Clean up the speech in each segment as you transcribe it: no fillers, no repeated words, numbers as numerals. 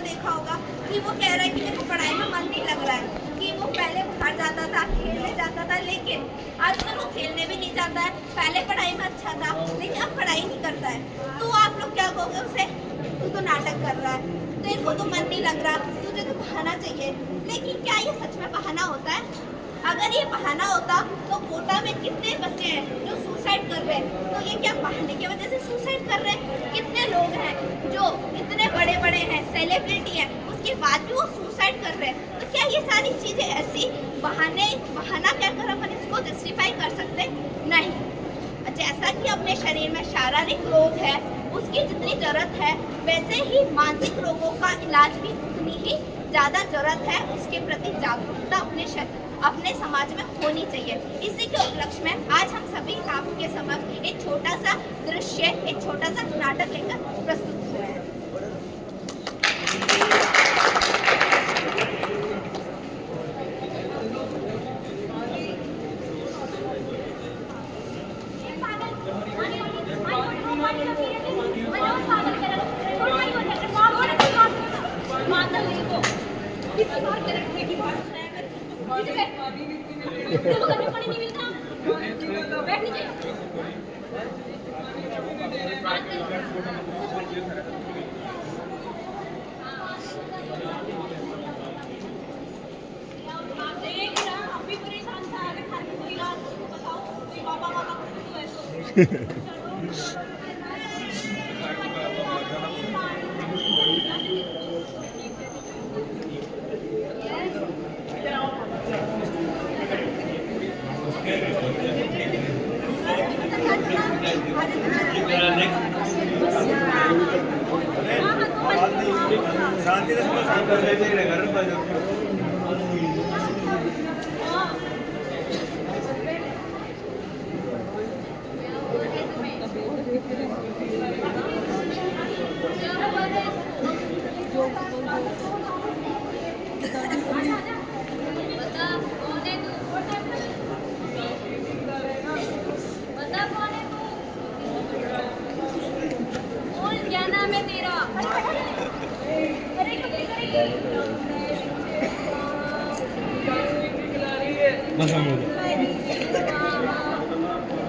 देखा होगा कि वो कह रहा है कि मेरे को पढ़ाई में मन नहीं लग रहा है, कि वो पहले बाहर जाता था, खेलने जाता था, लेकिन आजकल वो खेलने भी नहीं जाता है। पहले पढ़ाई में अच्छा था लेकिन अब पढ़ाई नहीं करता है। तो आप लोग क्या कहोगे उसे? तू तो नाटक कर रहा है, तेरे को तो मन नहीं लग रहा, तुझे तो बहाना चाहिए। लेकिन क्या ये सच में बहाना होता है? अगर ये बहाना होता तो कोटा में कितने बच्चे हैं जो सुसाइड कर रहे हैं? तो ये क्या बहाने की वजह से सुसाइड कर रहे हैं? कितने लोग हैं जो इतने बड़े बड़े हैं, सेलिब्रिटी हैं, उसके बाद भी वो सुसाइड कर रहे हैं? तो क्या ये सारी चीजें ऐसी बहाना कहकर अपन इसको जस्टिफाई कर सकते? नहीं। जैसा कि अपने शरीर में शारीरिक रोग है, उसकी जितनी जरूरत है, वैसे ही मानसिक रोगों का इलाज भी उतनी ही ज्यादा जरूरत है। उसके प्रति जागरूकता अपने समाज में होनी चाहिए। इसी के उपलक्ष्य में आज हम सभी आपके समक्ष एक छोटा सा दृश्य, एक छोटा सा नाटक लेकर प्रस्तुत हुए हैं।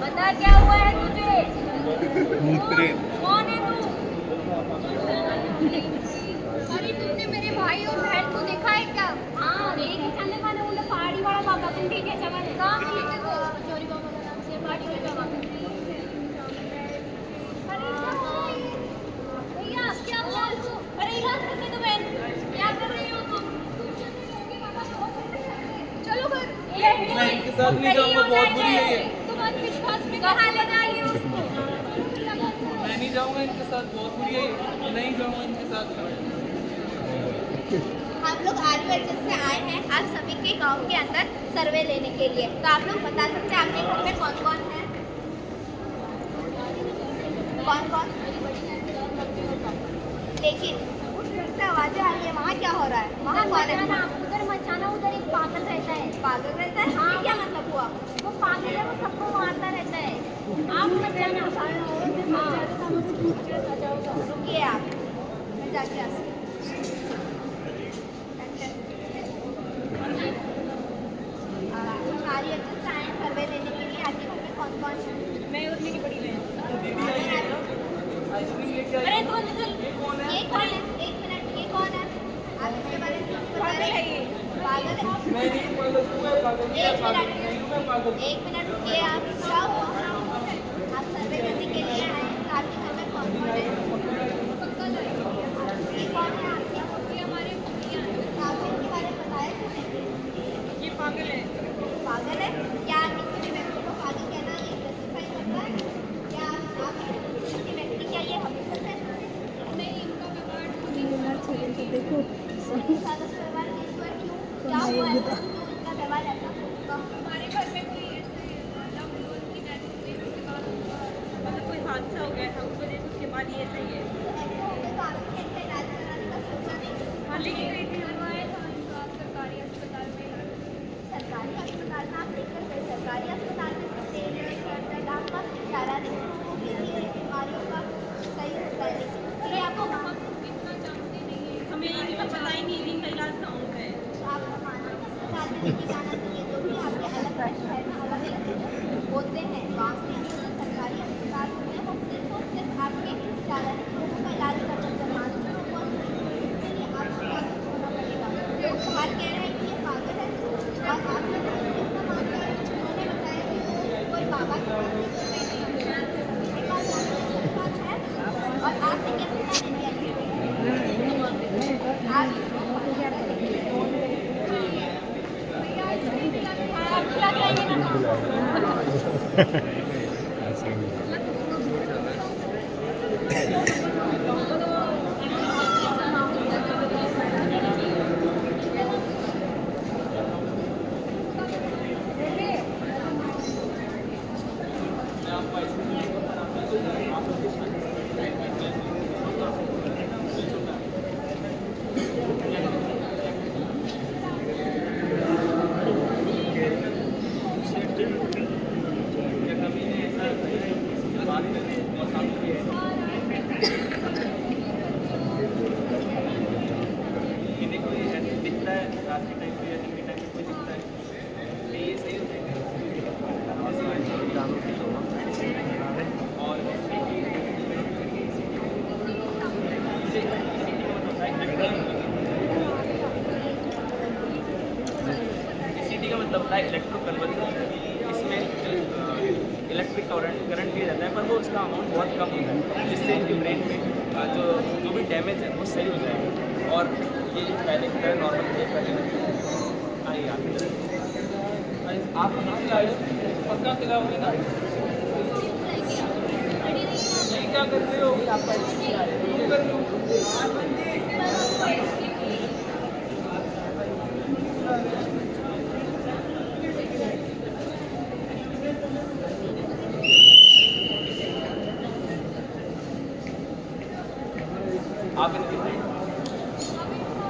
बता क्या हुआ है तुझे? कौन है तू? अरे तुमने मेरे भाई और बहन को देखा है क्या? हाँ देखी चलने वाले उन्हें पहाड़ी वाला बाबा तुम ठीक है जगह कहाँ मिले थे? चोरी बाबा का नाम से पहाड़ी वाला बाबा। भैया क्या बोल तू? अरे इलाज करने दो बहन। क्या कर रही हो तुम? चलो घर। मैं इनके साथ नहीं जाऊंगा, बहुत बुरी है ये। तुम अंधविश्वास में कहाँ ले जा रही हो उसको? मैं नहीं जाऊंगा इनके साथ, बहुत बुरी है ये। नहीं जाऊंगा इनके साथ। हम लोग RUHS से आए हैं आप सभी के गांव के अंदर सर्वे लेने के लिए। तो आप लोग बता सकते हैं आपके घर में कौन कौन है? कौन कौन? लेकिन उस घर से आवाजें आ रही है, वहाँ क्या हो रहा है? वहाँ कौन है? उधर मचाना, उधर एक पागल रहता है। पागल रहता है? हाँ। क्या मतलब हुआ? वो पागल है, वो सबको मारता रहता है। आप मत जाना। रुकिए आप, मैं जाके आती हूँ। RUHS से आए हैं सर्वे लेने के लिए। आपके घर में कौन कौन है? मैं उठने की बड़ी बहन। आइसक्रीम लेके आई। अरे कौन है? ये कौन है? एक मिनट, ये कौन है? आप इसके बारे में कुछ बता रहे हैं? पागल है? मैं नहीं पागल हूँ, मैं पागल नहीं, मैं पागल नहीं हूँ, मैं पागल हूँ। एक मिनट रुकिए आप। क्या हुआ? आप सर्वे करने के लिए आए हैं तो आपके घर में कौन कौन है? ये कौन है आपके? ये हमारे भैया हैं। आपको इनके बारे में बताया किसने? ये पागल है। पागल है? क्या आप किसी भी व्यक्ति को पागल कहना जस्टिफाई करता है? क्या आप किसी व्यक्ति, क्या ये हकीकत है? नहीं इनका व्यवहार देखो सादा सा व्यवहार इस पर क्यों? क्या हुआ ऐसा क्यों इनका व्यवहार ऐसा होगा? हमारे घर में कोई ऐसे मतलब उनकी डेथ हो गई, उसके बाद मतलब कोई हादसा हो गया था, उस वजह से उसके बाद ये सही है। ऐसा होगा तो आपने इनका इलाज कराने का सोचा नहीं? हाँ लेके गई थी हमारे इनका सरकारी अस्पताल में। सरकारी अस्पताल में आप लेकर गए? सरकारी अस्पताल में आपका शारीरिक रोगों के लिए बीमारियों का सही होता है, लेकिन उसके लिए आपको हम इतना जानते नहीं है, हमें लेके जाना चाहिए। जो भी आपके अलग प्रश्न है ना, अलग अलग होते हैं गाँव में, सरकारी अस्पताल होते हैं, वो सिर्फ और सिर्फ आपके साधारण रोगों का इलाज कर सकते हैं। मानसिक रोगों के लिए आपको जागरूक होना पड़ेगा। जो बाहर कह रहे हैं कि ये पागल है, और आप लोग कितना मानते हैं? उन्होंने बताया कि कोई बाबा के पास नहीं है, उनके पास जाने की बात है, और आपने कैसे जाने दिया? आप इसको ECT का मतलब होता है इलेक्ट्रो कन्वर्टर। इसमें इलेक्ट्रिक करंट दिया जाता है, पर वो उसका अमाउंट बहुत कम होता है, जिससे इनके ब्रेन में जो भी डैमेज है वो सही हो जाएगा। और ये पहले की तरह नॉर्मल है। पहले आइए आप कहाँ से आए हो? पक्का खिलाओगे ना? ये क्या कर रहे हो? क्यों कर रहे हो?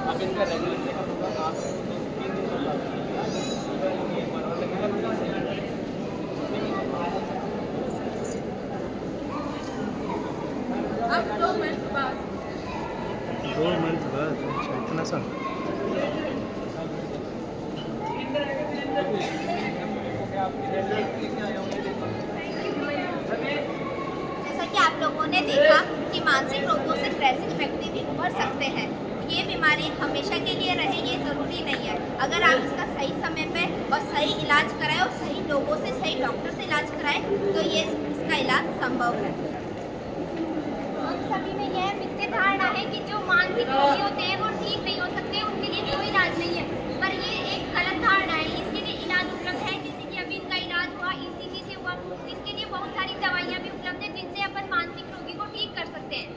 आप इनका रेगुलर चेकअप होगा। आप 3 दिन अब 2 मंथ बाद 2 मंथ बाद? अच्छा, इतना सा? जैसा कि आप लोगों ने देखा कि मानसिक रोगों से ग्रसित व्यक्ति भी उभर सकते हैं। ये बीमारी हमेशा के लिए रहे ये ज़रूरी नहीं है। अगर आप इसका सही समय पे और सही इलाज कराएं और सही लोगों से, सही डॉक्टर से इलाज कराएं, तो ये इसका इलाज संभव है। हम सभी में यह मिथ्या धारणा है कि जो मानसिक रोगी होते हैं वो ठीक नहीं हो सकते, उनके लिए कोई इलाज नहीं है। पर ये एक गलत धारणा है। इसके लिए इलाज उपलब्ध है, जैसे कि अभी इनका इलाज हुआ ECT से हुआ। इसके लिए बहुत सारी दवाइयाँ भी उपलब्ध हैं, जिनसे अपन मानसिक रोगी को ठीक कर सकते हैं।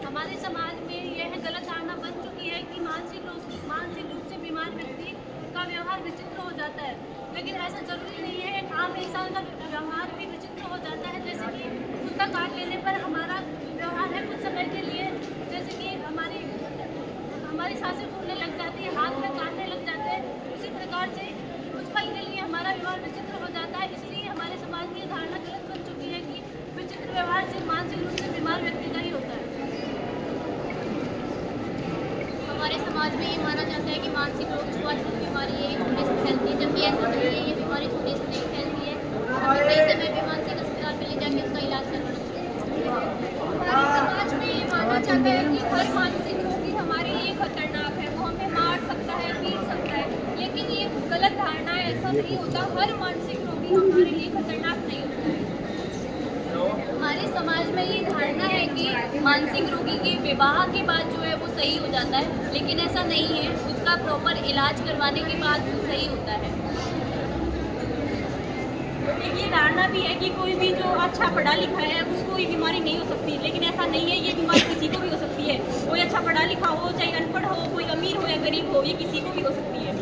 हमारे समाज में यह गलत धारणा बन चुकी है कि मानसिक रूप से बीमार व्यक्ति का व्यवहार विचित्र हो जाता है, लेकिन ऐसा जरूरी नहीं है। एक आम इंसान का व्यवहार भी विचित्र हो जाता है। जैसे कि कुत्ता काट लेने पर हमारा व्यवहार है कुछ समय के लिए, जैसे कि हमारी सांसें फूलने लग जाती है, हाथ में काटने लग जाते हैं। उसी प्रकार से कुछ पल के लिए हमारा व्यवहार विचित्र हो जाता है। इसलिए हमारे समाज में ये धारणा गलत बन चुकी है कि विचित्र व्यवहार सिर्फ मानसिक रूप से बीमार व्यक्ति का ही होता है। हमारे समाज में ये माना जाता है कि मानसिक रोग छुआछूत बीमारी है, छोटे से फैलती है, जबकि ऐसा नहीं है। ये बीमारी छोटे से नहीं फैलती है। हमें सही समय पे मानसिक अस्पताल में ले जाके उसका इलाज करवाना चाहिए। हमारे समाज में ये माना जाता है कि हर मानसिक रोगी हमारे लिए खतरनाक है, वो हमें मार सकता है, पीट सकता है, लेकिन ये गलत धारणा है। ऐसा नहीं होता। हर मानसिक रोगी हमारे लिए खतरनाक नहीं होता है। हमारे समाज में ये धारणा है कि मानसिक रोगी के विवाह के बाद जो है वो सही हो जाता है, लेकिन ऐसा नहीं है। उसका प्रॉपर इलाज करवाने के बाद वो सही होता है। ये धारणा भी है कि कोई भी जो अच्छा पढ़ा लिखा है उसको ये बीमारी नहीं हो सकती, लेकिन ऐसा नहीं है। ये बीमारी किसी को भी हो सकती है। कोई अच्छा पढ़ा लिखा हो, चाहे अनपढ़ हो, कोई अमीर हो या गरीब हो, ये किसी को भी हो सकती है।